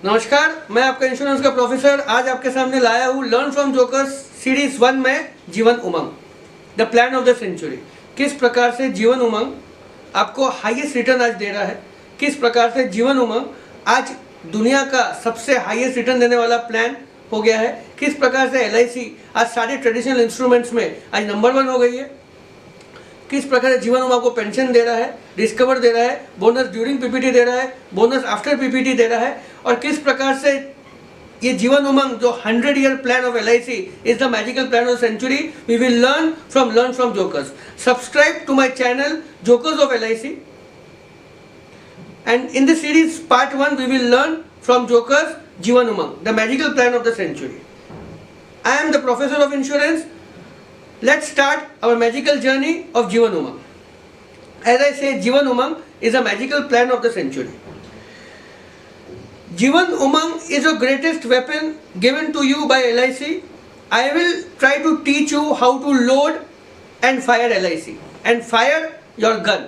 नमस्कार, मैं आपका इंश्योरेंस का प्रोफेसर आज आपके सामने लाया हूँ लर्न फ्रॉम जोकर्स सीरीज 1 में Jeevan Umang the plan of the century. किस प्रकार से जीवन उमंग आपको हाईएस्ट रिटर्न आज दे रहा है, किस प्रकार से जीवन उमंग आज दुनिया का सबसे हाईएस्ट रिटर्न देने वाला प्लान हो गया है, किस प्रकार से LIC आज सारे ट्रेडिशनल इंस्ट्रूमेंट्स में आज नंबर 1 हो गई है, किस प्रकार से जीवन उमंग को पेंशन दे रहा है, डिस्कवर दे रहा है, बोनस ड्यूरिंग PPT दे रहा है, बोनस आफ्टर PPT दे रहा है, और किस प्रकार से ये जीवन उमंग जो 100-year plan of LIC is the magical plan of century we will learn from jokers. Subscribe to my channel jokers of LIC and in this series part 1 we will learn from jokers Jeevan Umang the magical plan of the century. I am the professor of insurance. Let's start our magical journey of Jeevan Umang. As I say, Jeevan Umang is a magical plan of the century. Jeevan Umang is the greatest weapon given to you by LIC. I will try to teach you how to load and fire LIC and fire your gun.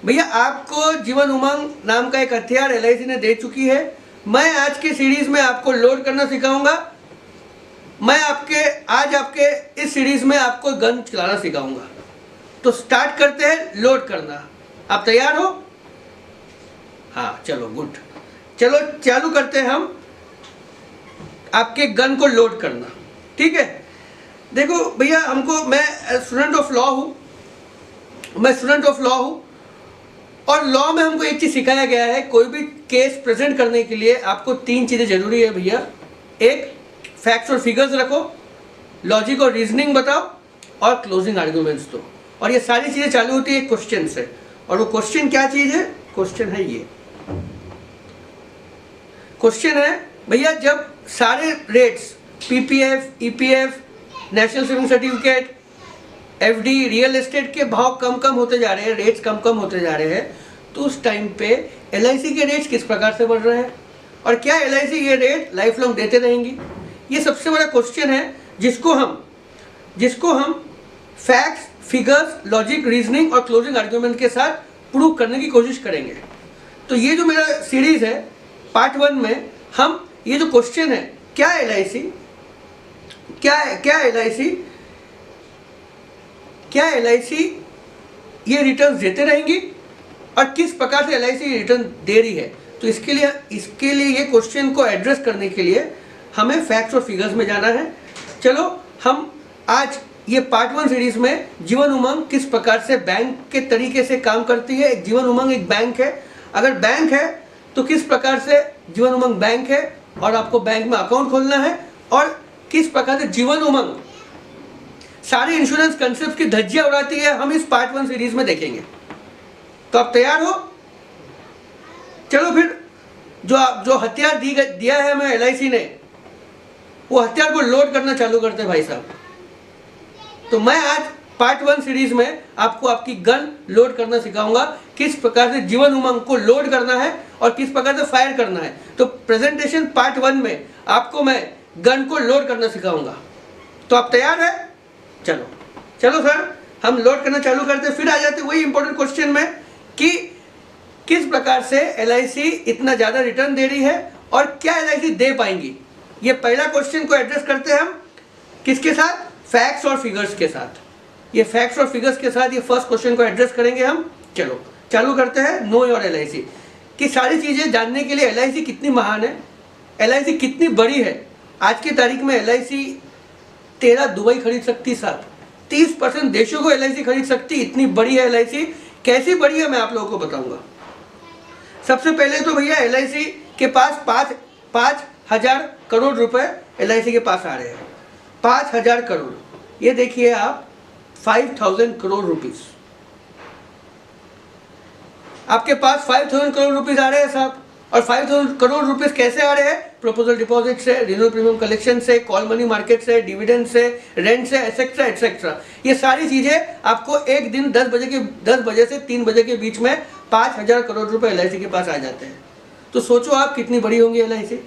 भैया आपको जीवन उमंग नाम का एक हथियार LIC ने दे चुकी है। मैं आज के सीरीज में आपको लोड करना सिखाऊंगा। मैं आज आपके इस सीरीज में आपको गन चलाना सिखाऊंगा। तो स्टार्ट करते हैं लोड करना। आप तैयार हो? हाँ, चलो गुड। चलो चालू करते हैं हम आपके गन को लोड करना। ठीक है, देखो भैया मैं स्टूडेंट ऑफ लॉ हूँ, और लॉ में हमको एक चीज सिखाया गया है, कोई भी केस प्रेजेंट करने के लिए आपको 3 चीजें जरूरी है भैया। एक, फैक्ट्स और फिगर्स रखो, लॉजिक और रीजनिंग बताओ, और क्लोजिंग आर्ग्यूमेंट्स दो। और ये सारी चीजें चालू होती है क्वेश्चन से। और वो क्वेश्चन क्या चीज है? क्वेश्चन है ये क्वेश्चन है भैया, जब सारे rates PPF, EPF, national saving certificate, FD, real estate के भाव कम होते जा रहे हैं, रेट्स कम होते जा रहे हैं, तो उस टाइम पे LIC के रेट्स किस प्रकार से बढ़ रहे हैं, और क्या LIC ये रेट लाइफ लॉन्ग देते रहेंगी? ये सबसे बड़ा क्वेश्चन है जिसको हम फैक्ट्स, फिगर्स, लॉजिक, रीजनिंग और क्लोजिंग आर्ग्यूमेंट के साथ प्रूव करने की कोशिश करेंगे। तो ये जो मेरा सीरीज है पार्ट 1 में हम ये जो क्वेश्चन है, क्या LIC ये रिटर्न देते रहेंगी और किस प्रकार से LIC रिटर्न दे रही है। तो इसके लिए ये क्वेश्चन को एड्रेस करने के लिए हमें फैक्ट्स और फिगर्स में जाना है। चलो हम आज ये पार्ट 1 सीरीज में जीवन उमंग किस प्रकार से बैंक के तरीके से काम करती है। जीवन उमंग एक बैंक है, अगर बैंक है तो किस प्रकार से जीवन उमंग बैंक है और आपको बैंक में अकाउंट खोलना है, और किस प्रकार से जीवन उमंग सारे इंश्योरेंस कंसेप्ट की धज्जियां उड़ाती है, हम इस पार्ट 1 सीरीज में देखेंगे। तो आप तैयार हो? चलो फिर जो हथियार दिया है हमें LIC ने, वो हथियार को लोड करना चालू करते हैं भाई साहब। तो मैं आज पार्ट 1 सीरीज में आपको आपकी गन लोड करना सिखाऊंगा, किस प्रकार से जीवन उमंग को लोड करना है और किस प्रकार से फायर करना है। तो प्रेजेंटेशन पार्ट 1 में आपको मैं गन को लोड करना सिखाऊंगा। तो आप तैयार है? चलो सर, हम लोड करना चालू करते हैं। फिर आ जाते वही इंपॉर्टेंट क्वेश्चन में कि किस प्रकार से LIC इतना ज़्यादा रिटर्न दे रही है और क्या LIC दे पाएंगी। ये पहला क्वेश्चन को एड्रेस करते हैं हम किसके साथ? फैक्ट्स और फिगर्स के साथ। ये फैक्ट्स और फिगर्स के साथ ये फर्स्ट क्वेश्चन को एड्रेस करेंगे हम। चलो चालू करते हैं। नो योर LIC की सारी चीज़ें जानने के लिए LIC कितनी महान है, LIC कितनी बड़ी है। आज की तारीख में LIC 13 दुबई खरीद सकती, साथ 30% देशों को LIC खरीद सकती, इतनी बड़ी है LIC। कैसी बड़ी है मैं आप लोगों को बताऊंगा। सबसे पहले तो भैया LIC के पास 5,000 करोड़ रुपए LIC के पास आ रहे हैं। 5,000 करोड़, ये देखिए आप, 5,000 करोड़ रुपीस आपके पास 5,000 करोड़ रुपीस आ रहे हैं साहब। और 5,000 करोड़ रुपीस कैसे आ रहे हैं? प्रपोजल डिपॉजिट से, रिन्यूअल प्रीमियम कलेक्शन से, कॉल मनी मार्केट से, डिविडेंड से, रेंट से, एटसेट्रा। ये सारी चीजें आपको एक दिन 10 बजे से 3 बजे के बीच में 5,000 करोड़ रुपए LIC के पास आ जाते हैं। तो सोचो आप कितनी बड़ी होंगी LIC।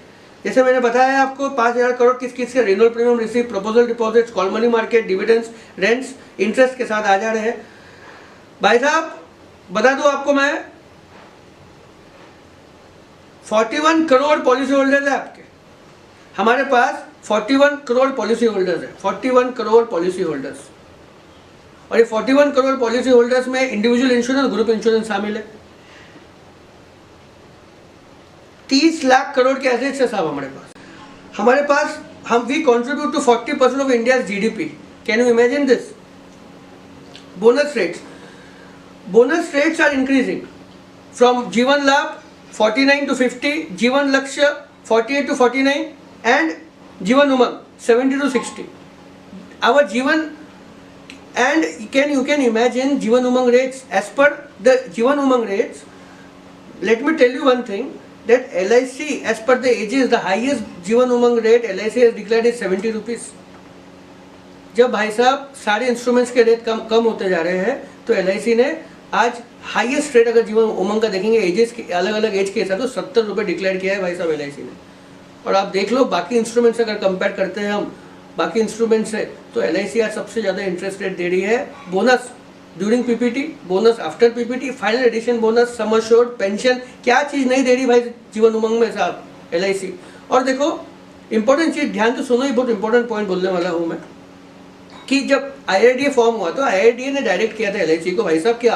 जैसे मैंने बताया आपको 5,000 करोड़ किस से renewal premium receive, proposal deposits, call money market, dividends, rents, interest के साथ आ जा रहे हैं। भाई साहब बता दूं आपको मैं, 41 करोड़ पॉलिसी होल्डर्स है आपके, हमारे पास 41 करोड़ पॉलिसी होल्डर्स है, 41 करोड़ पॉलिसी होल्डर्स। और ये 41 करोड़ पॉलिसी होल्डर्स में इंडिविजुअल इंश्योरेंस, ग्रुप इंश्योरेंस शामिल है। 30 लाख करोड़ के एसेट्स है साहब हमारे पास हम we contribute to 40% of India's GDP. Can you imagine this? Bonus rates are increasing from Jeevan Labh 49 to 50, जीवन लक्ष्य 48 to 49 and Jeevan Umang 70 to 60. Our जीवन and you can imagine Jeevan Umang rates as per the Jeevan Umang rates. Let me tell you one thing that LIC as per the ages the highest Jeevan Umang rate LIC has declared is 70 rupees. जब भाई साहब सारे instruments के rate कम होते जा रहे हैं तो LIC ने आज हाईएस्ट रेट अगर जीवन उमंग का देखेंगे एजेस के अलग अलग एज के हिसाब से 70 रुपये डिक्लेयर किया है भाई साहब LIC ने। और आप देख लो बाकी इंस्ट्रूमेंट से अगर कंपेयर करते हैं हम बाकी इंस्ट्रूमेंट से तो LIC आज सबसे ज़्यादा इंटरेस्ट रेट दे रही है। Bonus during PPT, bonus after PPT, final addition bonus, sum assured, pension, क्या चीज़ नहीं दे रही भाई जीवन उमंग में साहब LIC। और देखो इंपॉर्टेंट चीज़ ध्यान से सुनो, ये बहुत इंपॉर्टेंट पॉइंट बोलने वाला हूँ मैं कि जब IRDA फॉर्म हुआ तो IRDA ने डायरेक्ट किया था LIC को भाई साहब कि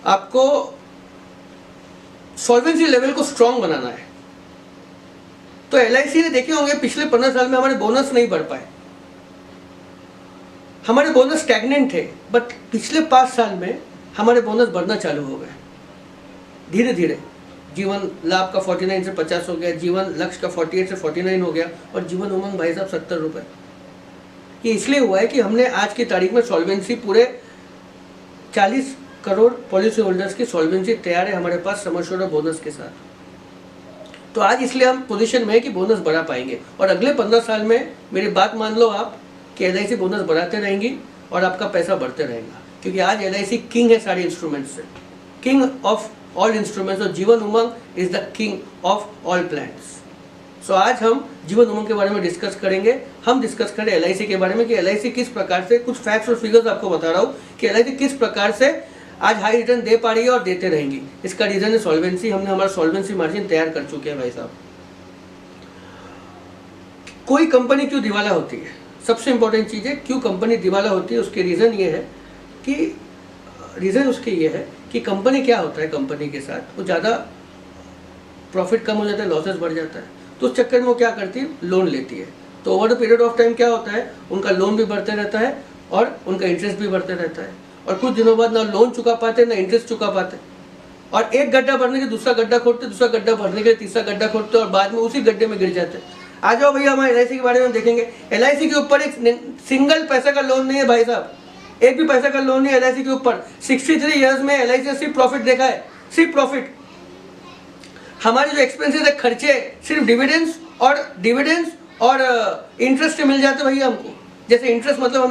आपको सॉल्वेंसी लेवल को स्ट्रॉन्ग बनाना है। तो LIC ने देखे होंगे पिछले 15 साल में हमारे बोनस नहीं बढ़ पाए, हमारे बोनस स्टैग्नेंट थे, बट पिछले 5 साल में हमारे बोनस बढ़ना चालू हो गए धीरे धीरे। जीवन लाभ का 49 से 50 हो गया, जीवन लक्ष्य का 48 से 49 हो गया और जीवन उमंग भाई साहब 70 रुपये। ये इसलिए हुआ है कि हमने आज की तारीख में सॉल्वेंसी पूरे 40 करोड़ पॉलिसी होल्डर्स की सॉल्वेंसी तैयार है हमारे पास सम एश्योर्ड और बोनस के साथ। तो आज इसलिए हम पोजीशन में है कि बोनस बढ़ा पाएंगे और अगले 15 साल में मेरी बात मान लो आप कि LIC बोनस बढ़ाते रहेंगी और आपका पैसा बढ़ते रहेगा, क्योंकि आज LIC किंग है सारे इंस्ट्रूमेंट्स से, किंग ऑफ ऑल इंस्ट्रूमेंट्स। और Jeevan Umang is the king of all plans. So आज हम जीवन उमंग के बारे में डिस्कस करेंगे। हम डिस्कस करें LIC के बारे में कि LIC किस प्रकार से, कुछ फैक्ट्स और फिगर्स आपको बता रहा हूँ कि LIC किस प्रकार से आज हाई रिटर्न दे पा रही है और देते रहेंगी। इसका रीजन है सॉल्वेंसी। हमने हमारा सॉल्वेंसी मार्जिन तैयार कर चुके हैं भाई साहब। कोई कंपनी क्यों दिवाला होती है, सबसे इंपॉर्टेंट चीज़ है क्यों कंपनी दिवाला होती है। उसके रीज़न ये है कि कंपनी क्या होता है, कंपनी के साथ वो ज़्यादा प्रॉफिट कम हो जाता है, लॉसेस बढ़ जाता है, तो उस चक्कर में वो क्या करती है, लोन लेती है। तो over the period of time क्या होता है, उनका लोन भी बढ़ते रहता है और उनका इंटरेस्ट भी बढ़ते रहता है और कुछ दिनों बाद ना लोन चुका पाते ना इंटरेस्ट चुका पाते और एक गड्ढा भरने के दूसरा गड्ढा खोदते, दूसरा गड्ढा भरने के तीसरा गड्ढा खोदते और बाद में उसी गड्ढे में गिर जाते। आ जाओ भैया हमारे LIC के बारे में देखेंगे। LIC के ऊपर एक सिंगल पैसा का लोन नहीं है भाई साहब, एक भी पैसा का लोन नहीं है LIC के ऊपर। 63 ईयर्स में LIC ने सिर्फ प्रॉफिट देखा है, सिर्फ प्रॉफिट। हमारे जो एक्सपेंसेस है, खर्चे सिर्फ डिविडेंड्स और इंटरेस्ट से मिल जाते भैया हमको। जैसे इंटरेस्ट मतलब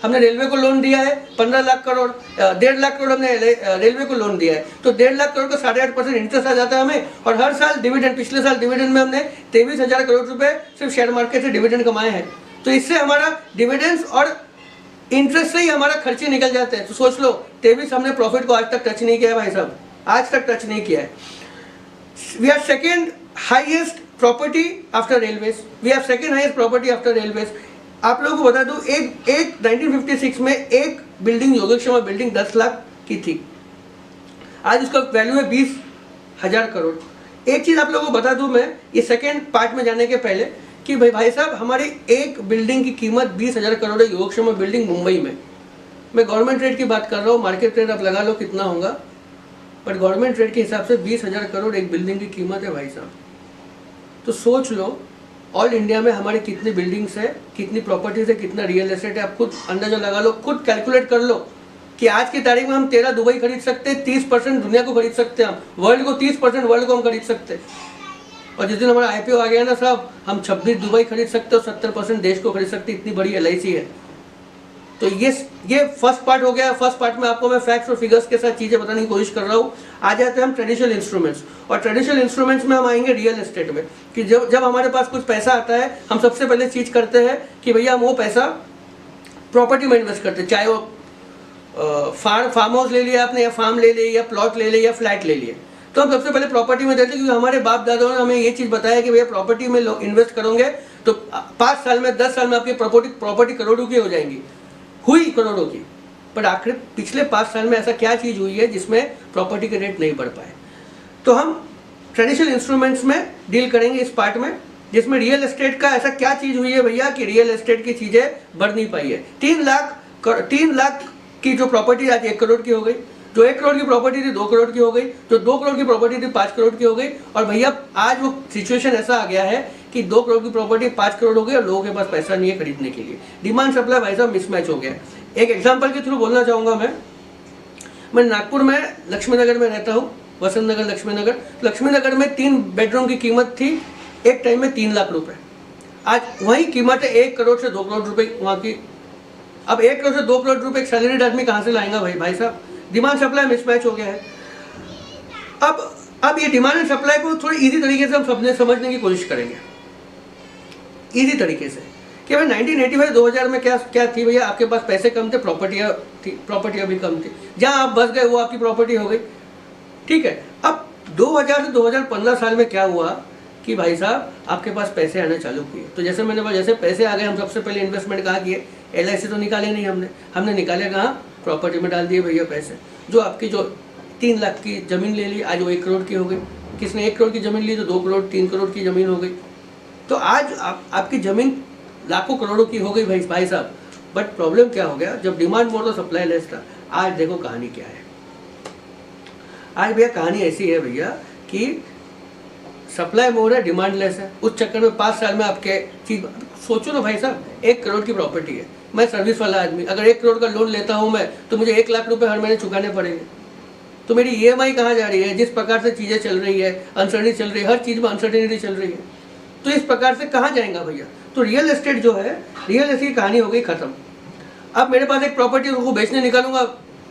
हमने रेलवे को लोन दिया है 15 लाख करोड़, 1.5 लाख करोड़ हमने रेलवे को लोन दिया है, तो 1.5 लाख करोड़ का 8.5% इंटरेस्ट आ जाता है हमें। और हर साल डिविडेंड, पिछले साल डिविडेंड में हमने 23,000 करोड़ रुपए सिर्फ शेयर मार्केट से डिविडेंड कमाए हैं। तो इससे हमारा डिविडेंड्स और इंटरेस्ट से ही हमारा खर्चे निकल जाते हैं। तो सोच लो 23 हमने प्रॉफिट को आज तक टच नहीं किया है भाई साहब, आज तक टच नहीं किया है। We are second highest property after railways, we are second highest property after railways. आप लोगों को बता दूं, एक 1956 में एक बिल्डिंग, योगेश्वर बिल्डिंग 10 लाख की थी, आज उसका वैल्यू है 20,000 करोड़। एक चीज़ आप लोगों को बता दूं मैं, ये सेकेंड पार्ट में जाने के पहले, कि भाई साहब हमारी एक बिल्डिंग की कीमत 20,000 करोड़ है, योगेश्वर बिल्डिंग मुंबई में। मैं गवर्नमेंट रेट की बात कर रहा हूँ, मार्केट रेट आप लगा लो कितना होगा, पर गवर्नमेंट रेट के हिसाब से 20,000 करोड़ एक बिल्डिंग की कीमत है भाई साहब। तो सोच लो ऑल इंडिया में हमारी कितनी बिल्डिंग्स है, कितनी प्रॉपर्टीज है, कितना रियल एस्टेट है। आप खुद अंदाजा लगा लो, खुद कैलकुलेट कर लो कि आज की तारीख में हम 13 दुबई खरीद सकते हैं, 30% दुनिया को खरीद सकते हैं, हम वर्ल्ड को 30% वर्ल्ड को हम खरीद सकते हैं। और जिस दिन हमारा IPO आ गया ना साहब, हम 26 दुबई खरीद सकते हैं और 70% देश को खरीद सकते हैं, इतनी बड़ी LIC है। तो ये फर्स्ट पार्ट हो गया। फर्स्ट पार्ट में आपको मैं फैक्ट्स और फिगर्स के साथ चीज़ें बताने की कोशिश कर रहा हूँ। आ जाते हैं हम ट्रेडिशनल इंस्ट्रूमेंट्स, और ट्रेडिशनल इंस्ट्रूमेंट्स में हम आएंगे रियल एस्टेट में, कि जब हमारे पास कुछ पैसा आता है, हम सबसे पहले चीज़ करते हैं कि भैया हम वो पैसा प्रॉपर्टी में इन्वेस्ट करते हैं। चाहे वो फार्म हाउस ले लिया आपने, या फार्म ले लिया, या प्लॉट ले लिया, या फ्लैट ले लिए, तो हम सबसे पहले प्रॉपर्टी में देते हैं, क्योंकि हमारे बाप दादाओं ने हमें ये चीज़ बताया कि भैया प्रॉपर्टी में इन्वेस्ट करोगे तो 5 साल में 10 साल में आपकी प्रॉपर्टी करोड़ों की हो जाएंगी, हुई करोड़ों की। पर आखिर पिछले 5 साल में ऐसा क्या चीज़ हुई है जिसमें प्रॉपर्टी के रेट नहीं बढ़ पाए? तो हम ट्रेडिशनल इंस्ट्रूमेंट्स में डील करेंगे इस पार्ट में, जिसमें रियल एस्टेट का ऐसा क्या चीज़ हुई है भैया कि रियल एस्टेट की चीज़ें बढ़ नहीं पाई है। 3 लाख की जो प्रॉपर्टी आज 1 करोड़ की हो गई, जो 1 करोड़ की प्रॉपर्टी थी 2 करोड़ की हो गई, जो 2 करोड़ की प्रॉपर्टी थी 5 करोड़ की हो गई। और भैया आज वो सिचुएशन ऐसा आ गया है कि 2 करोड़ की प्रॉपर्टी 5 करोड़ हो गई और लोगों के पास पैसा नहीं है खरीदने के लिए। डिमांड सप्लाई भाई साहब मिसमैच हो गया है। एक एग्जाम्पल के थ्रू बोलना चाहूँगा मैं नागपुर में लक्ष्मी नगर में रहता हूँ, वसंत नगर लक्ष्मी नगर। लक्ष्मी नगर में 3 बेडरूम की कीमत थी एक टाइम में 3 लाख रुपए। आज वही कीमत है 1 करोड़ से 2 करोड़ रुपए वहाँ की। अब 1 करोड़ से 2 करोड़ रुपए एक सैलरीड आदमी कहाँ से लाएगा भाई साहब? डिमांड सप्लाई मिसमैच हो गया है। अब ये डिमांड एंड सप्लाई को थोड़ी इजी तरीके से हम सबने समझने की कोशिश करेंगे, इजी तरीके से कि भाई 1985-2000 में क्या थी भैया? आपके पास पैसे कम थे, प्रॉपर्टियाँ भी कम थी। जहाँ आप बस गए वो आपकी प्रॉपर्टी हो गई, ठीक है। अब 2000 से 2015 साल में क्या हुआ कि भाई साहब आपके पास पैसे आना चालू किए। तो जैसे मैंने बोला, जैसे पैसे आ गए, हम सबसे पहले इन्वेस्टमेंट कहाँ किए? LIC तो निकाले नहीं हमने निकाले कहाँ? प्रॉपर्टी में डाल दिए भैया पैसे। जो आपकी जो 3 लाख की ज़मीन ले ली, आज वो 1 करोड़ की हो गई। किसने 1 करोड़ की ज़मीन ली तो 2 करोड़ 3 करोड़ की ज़मीन हो गई। तो आज आपकी ज़मीन लाखों करोड़ों की हो गई भाई साहब। बट प्रॉब्लम क्या हो गया? जब डिमांड मोर तो सप्लाई लेस था। आज देखो कहानी क्या है। आज भैया कहानी ऐसी है भैया कि सप्लाई मोर है, डिमांड लेस है। उस चक्कर में 5 साल में आपके चीज सोचो ना भाई साहब, 1 करोड़ की प्रॉपर्टी है, मैं सर्विस वाला आदमी, अगर 1 करोड़ का लोन लेता हूँ मैं, तो मुझे 1 लाख रुपए हर महीने चुकाने पड़ेंगे। तो मेरी EMI कहाँ जा रही है? जिस प्रकार से चीज़ें चल रही है, अनसर्टिनिटी चल रही है, हर चीज़ में अनसर्टिनिटी चल रही है, तो इस प्रकार से कहाँ जाएगा भैया? तो रियल एस्टेट जो है, रियल एस्टेट की कहानी हो गई खत्म। अब मेरे पास एक प्रॉपर्टी उसको बेचने निकालूंगा,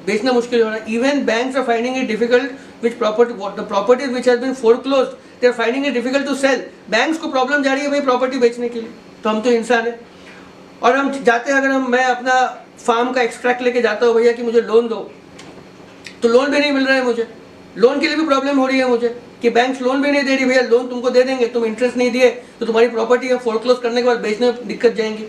बेचना मुश्किल हो रहा है। Even banks are finding it difficult which properties which has been foreclosed, they are finding it difficult to sell. Banks को प्रॉब्लम जा रही है भाई प्रॉपर्टी बेचने के लिए। तो हम तो इंसान है, और हम जाते हैं, अगर मैं अपना फार्म का एक्सट्रैक्ट लेके जाता हूँ भैया कि मुझे लोन दो, तो लोन भी नहीं मिल रहा है मुझे। लोन के लिए भी प्रॉब्लम हो रही है मुझे कि बैंक्स लोन भी नहीं दे रही। भैया लोन तुमको दे देंगे, तुम इंटरेस्ट नहीं दिए तो तुम्हारी प्रॉपर्टी है फोरक्लोज करने के बाद बेचने में दिक्कत जाएंगी।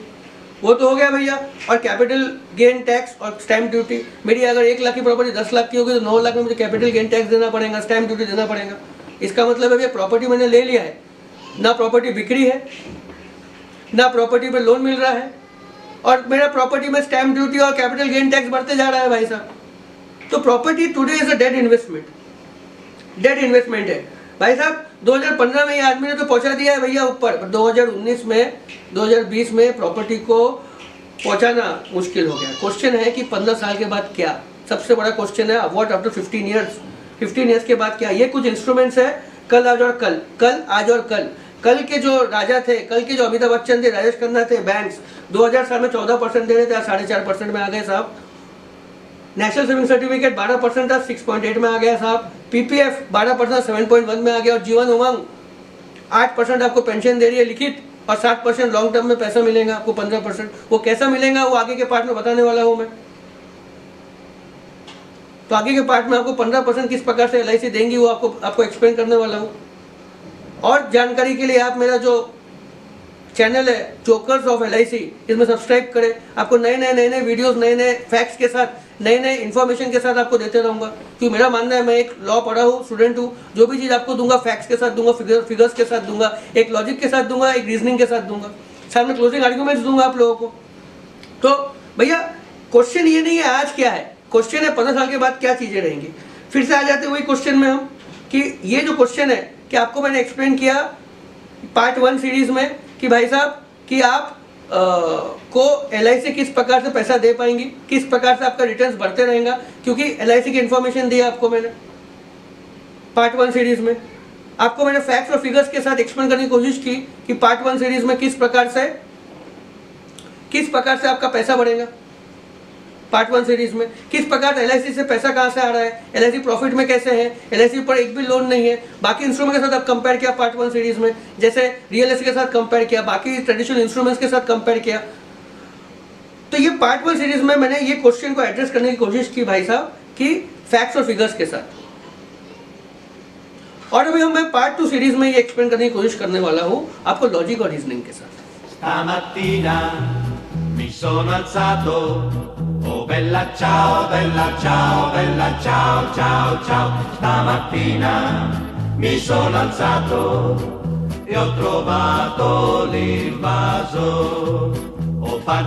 वो तो हो गया भैया। और कैपिटल गेन टैक्स और स्टैम्प ड्यूटी, मेरी अगर 1 लाख की प्रॉपर्टी 10 लाख की होगी तो 9 लाख में मुझे कैपिटल गेन टैक्स देना पड़ेगा, स्टैम्प ड्यूटी देना पड़ेगा। इसका मतलब है भैया प्रॉपर्टी मैंने ले लिया है, ना प्रॉपर्टी बिक्री है, ना प्रॉपर्टी पे लोन मिल रहा है, और मेरा प्रॉपर्टी में स्टैम्प ड्यूटी और कैपिटल गेन टैक्स बढ़ते जा रहा है भाई साहब। तो property today is a dead investment, dead investment है भाई साहब। 2015 में ये आदमी ने तो पहुंचा दिया है भैया ऊपर, पर 2019 में 2020 में प्रॉपर्टी को पहुंचाना मुश्किल हो गया। क्वेश्चन है कि 15 साल के बाद क्या? सबसे बड़ा क्वेश्चन है व्हाट आफ्टर 15 ईयर्स। 15 ईयर्स के बाद क्या? ये कुछ इंस्ट्रूमेंट्स है, कल आज और कल आज और कल के जो राजा थे, कल के जो अमिताभ बच्चन थे, राजेश खन्ना थे, बैंक्स 2000 साल में 14% दे रहे थे, आज 4.5% में आ गए साहब। नेशनल सेविंग सर्टिफिकेट 12% था, 6.8 में आ गया साहब। PPF 12% 7.1 में आ गया। और जीवन उमंग 8% आपको पेंशन दे रही है लिखित, और 7% लॉन्ग टर्म में पैसा मिलेगा आपको 15%। वो कैसा मिलेगा वो आगे के पार्ट में बताने वाला हूँ मैं। तो आगे के पार्ट में आपको 15% किस प्रकार से LIC देंगी वो आपको एक्सप्लेन करने वाला हूँ। और जानकारी के लिए आप मेरा जो चैनल है जोकर्स ऑफ LIC, इसमें सब्सक्राइब करें। आपको नए वीडियोस, नए फैक्ट्स के साथ, नए इन्फॉर्मेशन के साथ आपको देते रहूँगा। क्योंकि मेरा मानना है, मैं एक लॉ पढ़ा हूँ, स्टूडेंट हूँ, जो भी चीज़ आपको दूंगा फैक्ट्स के साथ दूंगा, फिगर्स के साथ दूंगा, एक लॉजिक के साथ दूंगा, एक रीजनिंग के साथ दूंगा, साथ में क्लोजिंग आर्ग्यूमेंट्स दूंगा आप लोगों को। तो भैया क्वेश्चन ये नहीं है आज क्या है, क्वेश्चन है 15 साल के बाद क्या चीज़ें रहेंगी। फिर से आ जाते हैं वही क्वेश्चन में हम, कि ये जो क्वेश्चन है कि आपको मैंने एक्सप्लेन किया पार्ट 1 सीरीज में कि भाई साहब कि आप को LIC किस प्रकार से पैसा दे पाएंगी, किस प्रकार से आपका रिटर्न्स बढ़ते रहेगा, क्योंकि LIC की इन्फॉर्मेशन दी आपको मैंने पार्ट 1 सीरीज में। आपको मैंने फैक्ट्स और फिगर्स के साथ एक्सप्लेन करने की कोशिश की कि पार्ट 1 सीरीज में किस प्रकार से आपका पैसा बढ़ेगा। पार्ट 1 सीरीज में किस प्रकार LIC से पैसा कहाँ से आ रहा है, LIC प्रॉफिट में कैसे है, LIC पर एक भी लोन नहीं है। बाकी इंस्ट्रूमेंट के साथ आप कंपेयर किया पार्ट 1 सीरीज में, जैसे रियल एस्टेट के साथ कंपेयर किया, बाकी ट्रेडिशनल इंस्ट्रूमेंट्स के साथ कंपेयर किया। तो ये पार्ट 1 सीरीज में मैंने ये क्वेश्चन को एड्रेस करने की कोशिश की भाई साहब कि फैक्ट्स और फिगर्स के साथ। और अभी मैं पार्ट 2 सीरीज में ये एक्सप्लेन करने की कोशिश करने वाला हूँ आपको लॉजिक और रीजनिंग के साथ। Stamattina mi sono alzato, oh bella ciao, bella ciao, bella ciao, ciao, ciao. Stamattina mi sono alzato e ho trovato l'invaso, ho partito.